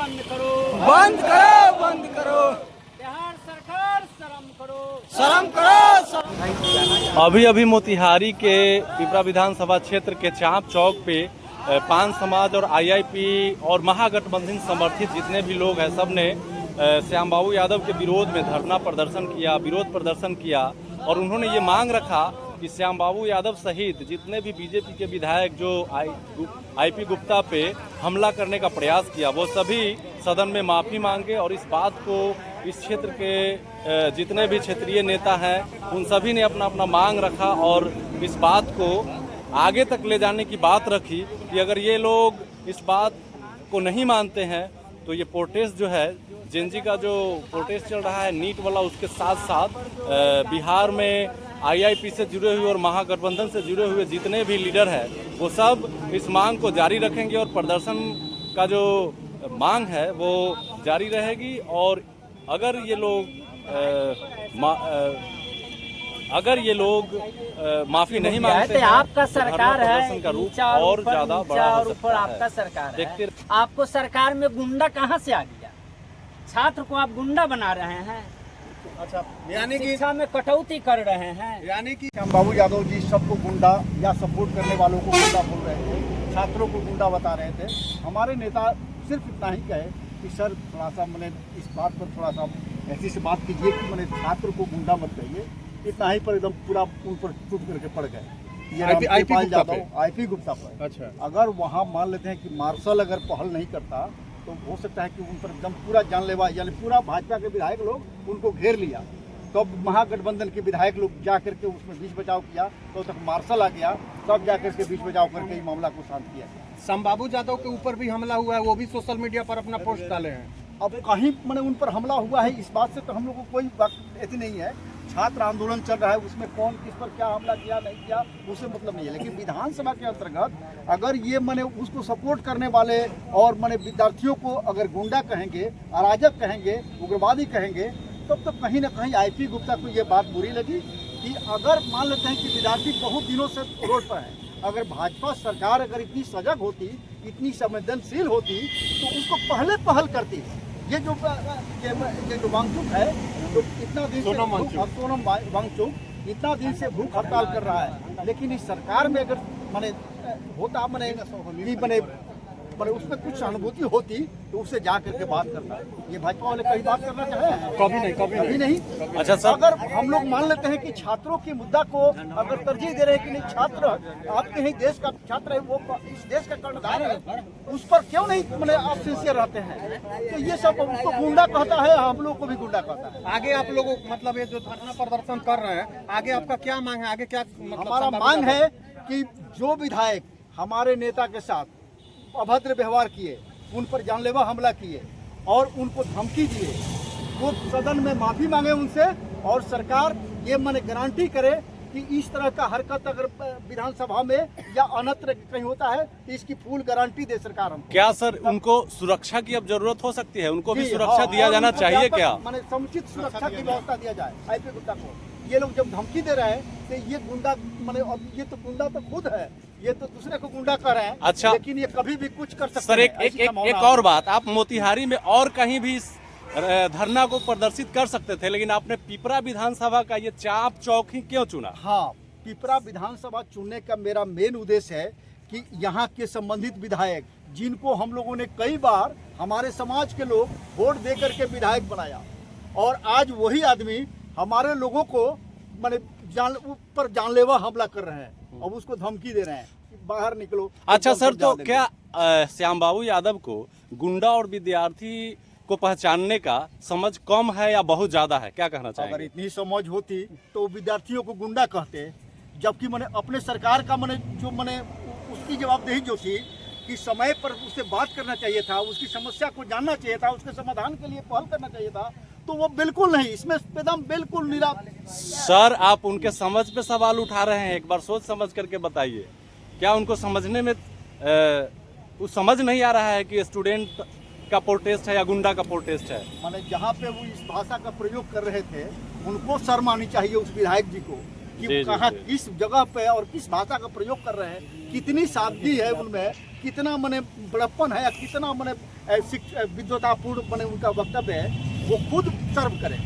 बंद करो, बंद करो, बंद करो, बिहार सरकार शर्म करो, शर्म करो। अभी अभी मोतिहारी के पिपरा विधानसभा क्षेत्र के चाप चौक पे पान समाज और आईआईपी और महागठबंधन समर्थित जितने भी लोग हैं सब ने श्याम बाबू यादव के विरोध में धरना प्रदर्शन किया, विरोध प्रदर्शन किया और उन्होंने ये मांग रखा कि श्याम बाबू यादव सहित जितने भी बीजेपी के विधायक जो आईपी गुप्ता पे हमला करने का प्रयास किया वो सभी सदन में माफ़ी मांगे और इस बात को इस क्षेत्र के जितने भी क्षेत्रीय नेता हैं उन सभी ने अपना अपना मांग रखा और इस बात को आगे तक ले जाने की बात रखी कि अगर ये लोग इस बात को नहीं मानते हैं तो ये प्रोटेस्ट जो है जेएनजी का जो प्रोटेस्ट चल रहा है नीट वाला उसके साथ साथ बिहार में आईआईपी से जुड़े हुए और महागठबंधन से जुड़े हुए जितने भी लीडर हैं वो सब इस मांग को जारी रखेंगे और प्रदर्शन का जो मांग है वो जारी रहेगी। और अगर ये लोग माफी नहीं मांगते हैं आपका तो सरकार है, प्रदर्शन का रूप और ज्यादा बड़ा हो सकता है। आपका सरकार देखते है। आपको सरकार में गुंडा कहाँ से आ गया? छात्र को आप गुंडा बना रहे हैं, अच्छा, यानी कि शिक्षा में कटौती कर रहे हैं। यानी कि श्याम बाबू यादव जी सबको गुंडा या सपोर्ट करने वालों को गुंडा बोल रहे थे, छात्रों को गुंडा बता रहे थे। हमारे नेता सिर्फ इतना ही कहे कि सर थोड़ा सा मैंने इस बात पर थोड़ा सा ऐसी से बात कीजिए कि मैंने छात्र को गुंडा मत कहिए, इतना ही पर एकदम पूरा उन पर टूट करके पड़ गए। ये आईपी गुप्ता पर अच्छा, अगर वहाँ मान लेते हैं कि मार्शल अगर पहल नहीं करता तो हो सकता है कि उन पर एकदम पूरा जानलेवा यानी पूरा भाजपा के विधायक लोग उनको घेर लिया। तो अब महागठबंधन के विधायक लोग जा करके उसमें बीच बचाव किया तो तक मार्शल आ गया, तब जा करके बीच बचाव करके इस मामला को शांत किया। श्याम बाबू यादव के ऊपर भी हमला हुआ है, वो भी सोशल मीडिया पर अपना पोस्ट डाले हैं। अब कहीं मैंने उन पर हमला हुआ है इस बात से तो हम लोग को कोई ऐसी नहीं है। छात्र आंदोलन चल रहा है, उसमें कौन किस पर क्या हमला किया नहीं किया उससे मतलब नहीं है। लेकिन विधानसभा के अंतर्गत अगर ये मैंने उसको सपोर्ट करने वाले और मैंने विद्यार्थियों को अगर गुंडा कहेंगे, अराजक कहेंगे, उग्रवादी कहेंगे तब तो कहीं ना कहीं आईपी गुप्ता को ये बात बुरी लगी कि अगर मान लेते हैं कि विद्यार्थी बहुत दिनों से रोड पर है, अगर भाजपा सरकार अगर इतनी सजग होती, इतनी संवेदनशील होती तो उसको पहले पहल करती। ये जो वांगचुक है तो इतना दिन से सोनम वांगचुक इतना दिन से भूख हड़ताल कर रहा है, लेकिन इस सरकार में अगर मैंने होता मैंने उसमें कुछ सहानुभूति होती तो उससे जा करके बात करना। ये भाजपा वाले कहीं बात करना चाहे कभी नहीं। अच्छा सर, अगर हम लोग मान लेते हैं कि छात्रों के मुद्दा को अगर तरजीह दे रहे हैं कि नहीं छात्र आपके ही देश का छात्र है, वो इस देश का कर्णधार है, उस पर क्यों नहीं मैंने आप सिंसियर रहते हैं? तो ये सब उसको गुंडा कहता है, हम लोग को भी गुंडा कहता है। आगे आप लोग मतलब ये जो धरना प्रदर्शन कर रहे हैं, आगे आपका क्या मांग है? आगे क्या मतलब हमारा मांग है कि जो विधायक हमारे नेता के साथ अभद्र व्यवहार किए, उन पर जानलेवा हमला किए और उनको धमकी दिए, वो सदन में माफी मांगे उनसे और सरकार ये मैंने गारंटी करे कि इस तरह का हरकत अगर विधानसभा में या अन्यत्र कहीं होता है तो इसकी फुल गारंटी दे सरकार हमको। क्या सर उनको सुरक्षा की अब जरूरत हो सकती है? उनको भी सुरक्षा दिया जाना चाहिए क्या? मैंने समुचित सुरक्षा की व्यवस्था दिया जाए आईपी गुप्ता को। ये लोग जब धमकी दे रहे हैं तो ये गुंडा मैंने अब ये तो गुंडा तो खुद है, ये तो दूसरे को गुंडा कर रहे हैं। अच्छा, लेकिन ये कभी भी कुछ कर सकते सर हैं। एक और बात, आप मोतिहारी में और कहीं भी इस धरना को प्रदर्शित कर सकते थे, लेकिन आपने पिपरा विधानसभा का ये चाप चौक ही क्यों चुना? हाँ, पिपरा विधानसभा चुनने का मेरा मेन उद्देश्य है कि यहाँ के संबंधित विधायक जिनको हम लोगों ने कई बार हमारे समाज के लोग वोट दे करके विधायक बनाया और आज वही आदमी हमारे लोगों को मैंने ऊपर जानलेवा हमला कर रहे हैं, अब उसको धमकी दे रहे हैं कि बाहर निकलो। अच्छा सर, तो क्या श्याम बाबू यादव को गुंडा और विद्यार्थी को पहचानने का समझ कम है या बहुत ज्यादा है? क्या कहना चाहिए? अगर इतनी समझ होती तो विद्यार्थियों को गुंडा कहते, जबकि मैंने अपने सरकार का मैंने उसकी जवाबदेही जो थी कि समय पर उससे बात करना चाहिए था, उसकी समस्या को जानना चाहिए था, उसके समाधान के लिए पहल करना चाहिए था, तो वो बिल्कुल नहीं, इसमें एकदम बिल्कुल निरा। सर आप उनके समझ पे सवाल उठा रहे हैं, एक बार सोच समझ करके बताइए। क्या उनको समझने में समझ नहीं आ रहा है कि स्टूडेंट का प्रोटेस्ट है या गुंडा का प्रोटेस्ट है? माने जहाँ पे वो इस भाषा का प्रयोग कर रहे थे उनको शर्म आनी चाहिए उस विधायक जी को कि कहाँ किस जगह पे और किस भाषा का प्रयोग कर रहे हैं। कितनी सादगी है उनमें कितना मने बड़प्पन है या कितना मने विद्वतापूर्ण मने उनका वक्तव्य है, वो खुद सर्व करें।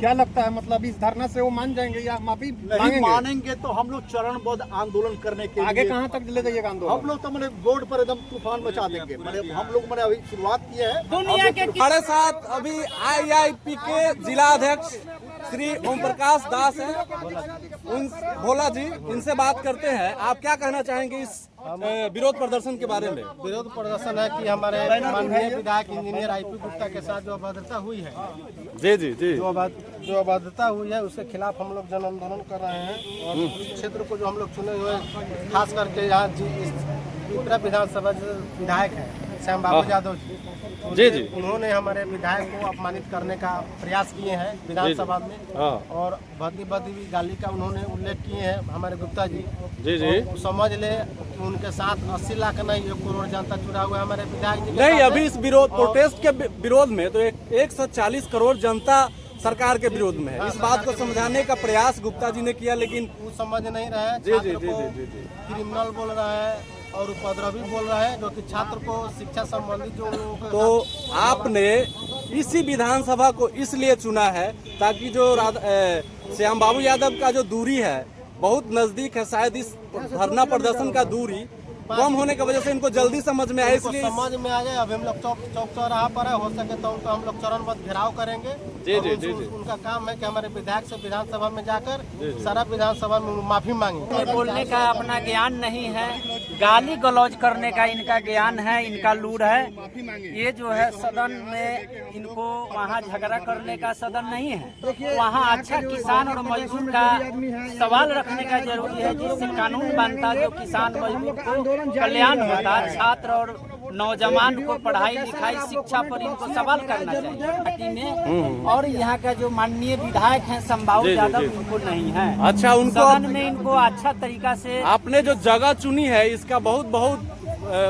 क्या लगता है मतलब इस धरना से वो मान जाएंगे या माफी नहीं मानेंगे तो हम लोग चरणबद्ध आंदोलन करने के आगे लिए कहाँ तक ले जाइएगा आंदोलन? हम लोग तो मैंने बोर्ड पर एकदम तूफान मचा देंगे। मैंने हम लोग मैंने अभी शुरुआत की है। दुनिया के हमारे साथ अभी IIP के जिला अध्यक्ष श्री ओम प्रकाश दास हैं, भोला जी, इनसे बात करते हैं। आप क्या कहना चाहेंगे इस विरोध प्रदर्शन के बारे में? विरोध प्रदर्शन है कि हमारे माननीय विधायक इंजीनियर IP गुप्ता के साथ जो अभद्रता हुई है, जी जी जी, जो अभद्रता हुई है उसके खिलाफ हम लोग जन आंदोलन कर रहे हैं। और इस क्षेत्र को जो हम लोग चुने हुए, खास करके यहाँ पिपरा विधानसभा जो विधायक है श्याम बाबू यादव जी जी, उन्होंने हमारे विधायक को अपमानित करने का प्रयास किए हैं विधानसभा में, और भद्दी भी गाली का उन्होंने उल्लेख किए हैं हमारे गुप्ता जी। जी जी, तो समझ ले कि उनके साथ 80 लाख नहीं 1 करोड़ जनता जुड़ा हुआ है हमारे विधायक जी के नहीं, साथ अभी है। इस विरोध प्रोटेस्ट के विरोध में तो 140 करोड़ जनता सरकार के विरोध में है। इस बात को समझाने का प्रयास गुप्ता जी ने किया, लेकिन वो समझ नहीं रहे हैं। जी जी छात्र जी को जी जी, क्रिमिनल बोल रहा है और उपद्रवी बोल रहा है, जो कि छात्र को शिक्षा संबंधी जो लोगों को तो आपने इसी विधानसभा को इसलिए चुना है ताकि जो श्याम बाबू यादव का जो दूरी है बहुत नजदीक है, शायद इस धरना प्रदर्शन का दूरी कम होने की वजह से इनको जल्दी समझ में आए, इसलिए समझ में आ जाए। अभी हम लोग चौक चौराहा पर है, हो सके तो उनका हम लोग चरणबद्ध घेराव करेंगे। जी और जी जी जी, उनका काम है कि हमारे विधायक से विधानसभा में जाकर सारा विधानसभा में माफी मांगे। बोलने का अपना ज्ञान नहीं है, गाली गलौज करने का इनका ज्ञान है, इनका लूर है। ये जो है सदन में इनको वहाँ झगड़ा करने का सदन नहीं है। वहाँ अच्छा किसान और मजदूर का सवाल रखने का जरूरी है, जिससे कानून बनता, जो किसान मजदूर को कल्याण होता, छात्र और नौजवान को पढ़ाई लिखाई शिक्षा पर इनको सवाल करना चाहिए पार्टी में। और यहाँ का जो माननीय विधायक हैं संभाव यादव, इनको नहीं है। अच्छा, उनको सदन में इनको अच्छा तरीका से आपने जो जगह चुनी है इसका बहुत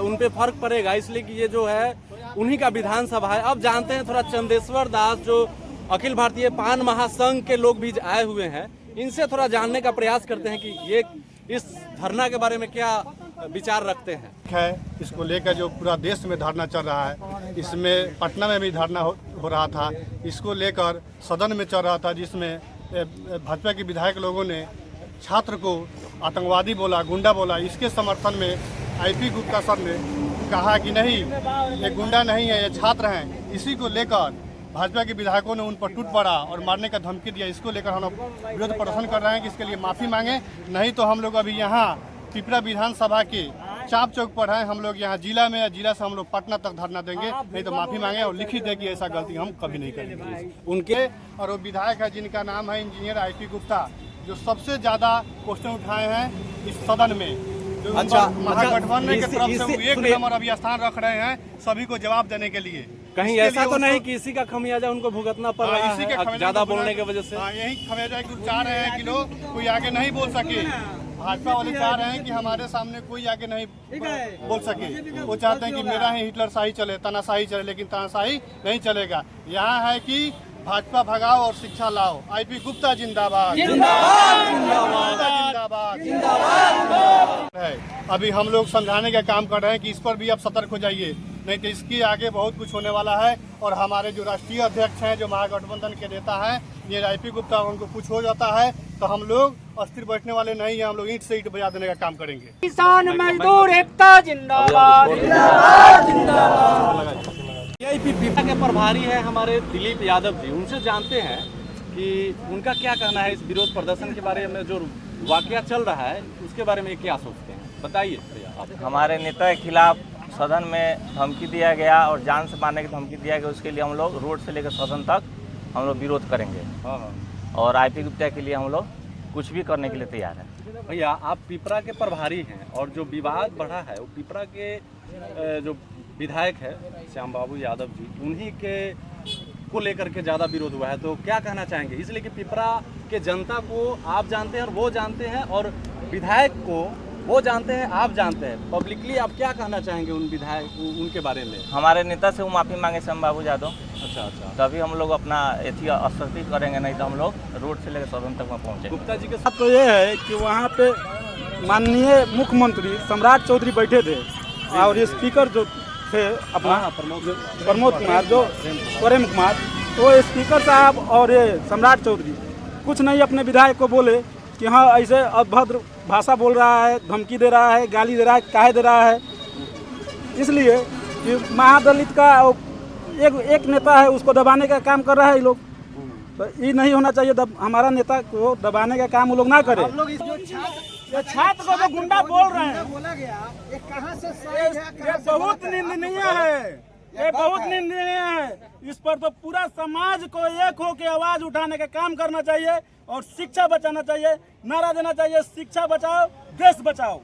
उन पे फर्क पड़ेगा, इसलिए कि ये जो है उन्हीं का विधानसभा है। अब जानते हैं थोड़ा चंदेश्वर दास जो अखिल भारतीय पान महासंघ के लोग भी आए हुए हैं, इनसे थोड़ा जानने का प्रयास करते हैं कि ये इस धरना के बारे में क्या विचार रखते हैं। इसको लेकर जो पूरा देश में धरना चल रहा है, इसमें पटना में भी धरना हो रहा था, इसको लेकर सदन में चल रहा था, जिसमें भाजपा के विधायक लोगों ने छात्र को आतंकवादी बोला, गुंडा बोला। इसके समर्थन में IP गुप्ता सर ने कहा कि नहीं, ये गुंडा नहीं है, ये छात्र हैं। इसी को लेकर भाजपा के विधायकों ने उन पर टूट पड़ा और मारने का धमकी दिया। इसको लेकर हम लोग विरोध प्रदर्शन कर रहे हैं कि इसके लिए माफ़ी मांगे, नहीं तो हम लोग अभी यहाँ पिपरा विधानसभा के चाप चौक पर हैं। हम लोग यहाँ जिला में, जिला से हम लोग पटना तक धरना देंगे, नहीं तो माफ़ी मांगे और लिखित दें कि ऐसा गलती हम कभी नहीं करेंगे। उनके और वो विधायक है जिनका नाम है इंजीनियर IP गुप्ता, जो सबसे ज़्यादा क्वेश्चन उठाए हैं इस सदन में। जो अच्छा, महागठबंधन की तरफ से वो एक सुनिए, नंबर अभी स्थान रख रहे हैं सभी को जवाब देने के लिए। कहीं इसके ऐसा लिए तो वो नहीं सब- कि इसी का खमियाजा उनको भुगतना पड़ रहा इसी के है खमियाजा ज्यादा को बोलने की वजह से? यही खमियाजा कि चाह रहे हैं कि लोग कोई आगे नहीं बोल सके। भाजपा वाले चाह रहे हैं कि हमारे सामने कोई आगे नहीं बोल सके। वो चाहते हैं कि मेरा ही हिटलर शाही चले, तानाशाही चले, लेकिन तानाशाही नहीं चलेगा। यहाँ है कि भाजपा भगाओ और शिक्षा लाओ। IP गुप्ता जिंदाबाद, जिंदाबाद, जिंदाबाद है। अभी हम लोग समझाने का काम कर रहे हैं कि इस पर भी आप सतर्क हो जाइए, नहीं तो इसके आगे बहुत कुछ होने वाला है। और हमारे जो राष्ट्रीय अध्यक्ष हैं, जो महागठबंधन के नेता हैं, ये IP गुप्ता, उनको कुछ हो जाता है तो हम लोग अस्थिर बैठने वाले नहीं हैं। हम लोग ईंट से ईंट बजा देने का काम करेंगे। किसान मजदूर एकता जिंदाबाद। पिपरा के प्रभारी है हमारे दिलीप यादव जी, उनसे जानते हैं कि उनका क्या कहना है इस विरोध प्रदर्शन के बारे में। जो वाकया चल रहा है उसके बारे में क्या सोचते हैं, बताइए भैया आप। हमारे नेता के खिलाफ सदन में धमकी दिया गया और जान से मारने की धमकी दिया गया, उसके लिए हम लोग रोड से लेकर सदन तक हम लोग विरोध करेंगे। और IP गुप्ता के लिए हम लोग कुछ भी करने के लिए तैयार है। भैया आप पिपरा के प्रभारी हैं और जो विवाद बढ़ा है वो पिपरा के जो विधायक है श्याम बाबू यादव जी, उन्हीं के को लेकर के ज़्यादा विरोध हुआ है, तो क्या कहना चाहेंगे? इसलिए कि पिपरा के जनता को आप जानते हैं और वो जानते हैं, और विधायक को वो जानते हैं, आप जानते हैं। पब्लिकली आप क्या कहना चाहेंगे उन विधायक उनके बारे में? हमारे नेता से वो माफ़ी मांगे श्याम बाबू यादव, अच्छा अच्छा, तभी हम लोग अपना एथी अस्थिर करेंगे, नहीं तो हम लोग रोड से लेकर सदन तक में पहुँचे। गुप्ता जी के तो ये है कि वहाँ पे माननीय मुख्यमंत्री सम्राट चौधरी बैठे थे और ये स्पीकर जो थे अपना प्रमोद कुमार जो प्रेम कुमार, तो स्पीकर साहब और ये सम्राट चौधरी कुछ नहीं अपने विधायक को बोले कि हाँ ऐसे अभद्र भाषा बोल रहा है, धमकी दे रहा है, गाली दे रहा है, काहे दे रहा है। इसलिए कि महादलित का एक नेता है उसको दबाने का काम कर रहा है ये लोग, तो ये नहीं होना चाहिए। हमारा नेता को दबाने का काम वो लोग ना करे। ये छात्र को जो गुंडा बोल रहे हैं बोला गया ये कहाँ से ये बहुत निंदनीय है, ये बहुत निंदनीय है। इस पर तो पूरा समाज को एक हो के आवाज उठाने का काम करना चाहिए और शिक्षा बचाना चाहिए, नारा देना चाहिए शिक्षा बचाओ देश बचाओ।